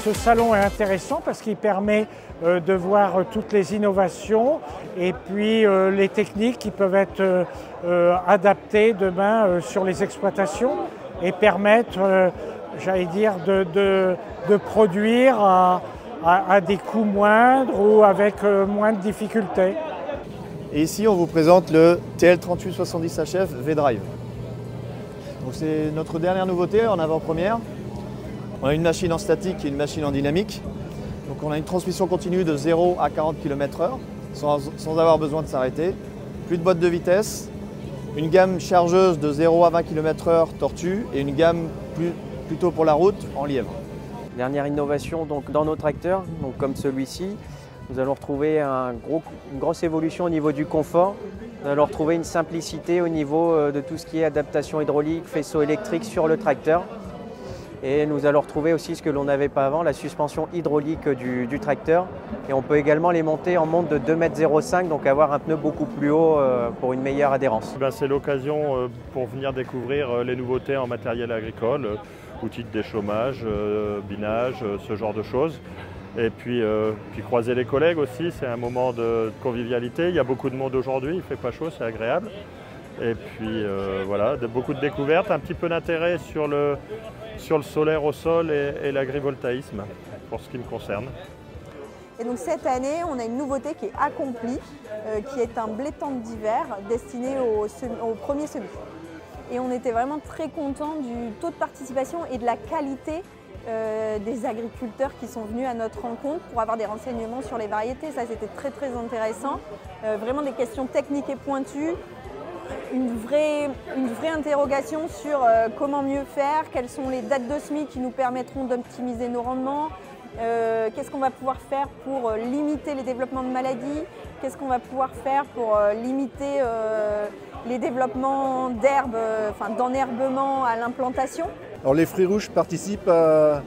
ce salon est intéressant parce qu'il permet de voir toutes les innovations et puis les techniques qui peuvent être adaptées demain sur les exploitations et permettre, j'allais dire, de produire à des coûts moindres ou avec moins de difficultés. Et ici, on vous présente le TL3870HF V-Drive. C'est notre dernière nouveauté en avant-première. On a une machine en statique et une machine en dynamique. Donc on a une transmission continue de 0 à 40 km/h sans avoir besoin de s'arrêter. Plus de boîte de vitesse, une gamme chargeuse de 0 à 20 km/h tortue et une gamme plutôt pour la route en lièvre. Dernière innovation donc, dans nos tracteurs, donc, comme celui-ci, nous allons retrouver une grosse évolution au niveau du confort. Nous allons retrouver une simplicité au niveau de tout ce qui est adaptation hydraulique, faisceau électrique sur le tracteur. Et nous allons retrouver aussi ce que l'on n'avait pas avant, la suspension hydraulique du tracteur. Et on peut également les monter en monte de 2,05 m, donc avoir un pneu beaucoup plus haut pour une meilleure adhérence. C'est l'occasion pour venir découvrir les nouveautés en matériel agricole, outils de déchômage, binage, ce genre de choses. Et puis croiser les collègues aussi, c'est un moment de convivialité. Il y a beaucoup de monde aujourd'hui, il ne fait pas chaud, c'est agréable. Et puis voilà, beaucoup de découvertes, un petit peu d'intérêt sur le solaire au sol et l'agrivoltaïsme, pour ce qui me concerne. Et donc cette année, on a une nouveauté qui est accomplie, qui est un blé tendre d'hiver destiné au premier semis. Et on était vraiment très contents du taux de participation et de la qualité des agriculteurs qui sont venus à notre rencontre pour avoir des renseignements sur les variétés. Ça, c'était très très intéressant. Vraiment des questions techniques et pointues. Une vraie interrogation sur comment mieux faire, quelles sont les dates de semis qui nous permettront d'optimiser nos rendements, qu'est-ce qu'on va pouvoir faire pour limiter les développements de maladies, qu'est-ce qu'on va pouvoir faire pour limiter les développements d'herbes, d'enherbement à l'implantation. Alors les fruits rouges participent à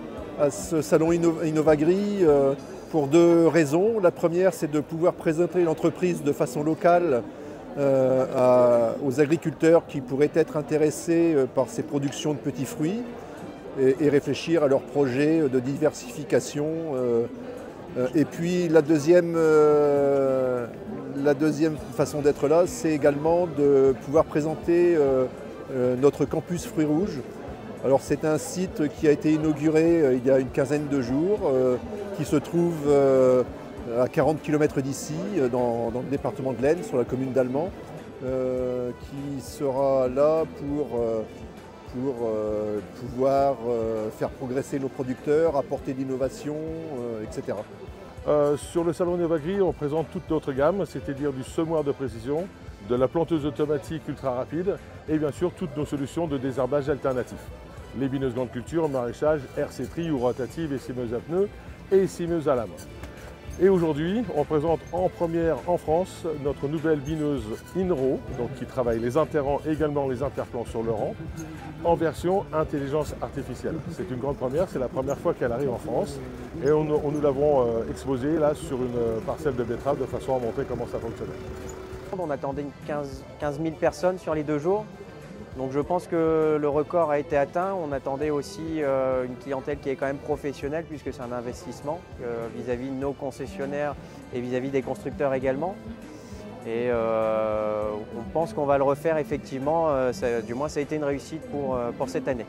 ce salon Innovagri pour deux raisons. La première, c'est de pouvoir présenter l'entreprise de façon locale aux agriculteurs qui pourraient être intéressés par ces productions de petits fruits et réfléchir à leurs projets de diversification. Et puis la deuxième façon d'être là, c'est également de pouvoir présenter notre campus Fruits Rouges. Alors c'est un site qui a été inauguré il y a une quinzaine de jours, qui se trouve à 40 km d'ici, dans le département de l'Aisne, sur la commune d'Allemand, qui sera là pour pouvoir faire progresser nos producteurs, apporter de l'innovation, etc. Sur le salon Innovagri, on présente toute notre gamme, c'est-à-dire du semoir de précision, de la planteuse automatique ultra rapide et bien sûr toutes nos solutions de désherbage alternatif. Les bineuses grande culture, maraîchage, RC-tri ou rotative et sémeuse à pneus et sémeuse à lame. Et aujourd'hui, on présente en première en France notre nouvelle bineuse INRO, donc qui travaille les interrants et également les interplants sur le rang, en version intelligence artificielle. C'est une grande première, c'est la première fois qu'elle arrive en France et nous l'avons exposée là sur une parcelle de betterave de façon à montrer comment ça fonctionnait. On attendait 15 000 personnes sur les 2 jours. Donc je pense que le record a été atteint. On attendait aussi une clientèle qui est quand même professionnelle puisque c'est un investissement vis-à-vis de nos concessionnaires et vis-à-vis des constructeurs également. Et on pense qu'on va le refaire effectivement, du moins ça a été une réussite pour cette année.